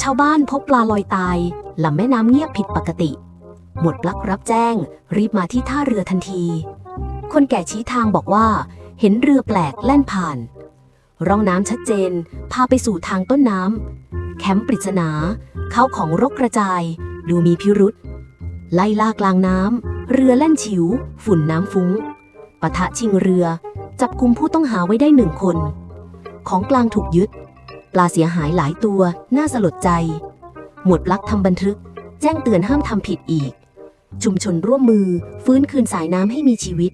ชาวบ้านพบปลาลอยตายลำแม่น้ำเงียบผิดปกติหมวดปลั๊กรับแจ้งรีบมาที่ท่าเรือทันทีคนแก่ชี้ทางบอกว่าเห็นเรือแปลกแล่นผ่านร่องน้ำชัดเจนพาไปสู่ทางต้นน้ำแคมป์ปริศนาเข้าของรกกระจายดูมีพิรุษไล่ล่ากลางน้ำเรือแล่นฉิวฝุ่นน้ำฟุ้งปะทะชิงเรือจับกุมผู้ต้องหาไว้ได้1 คนของกลางถูกยึดปลาเสียหายหลายตัวน่าสลดใจหมวดปลั๊กทำบันทึกแจ้งเตือนห้ามทำผิดอีกชุมชนร่วมมือฟื้นคืนสายน้ำให้มีชีวิต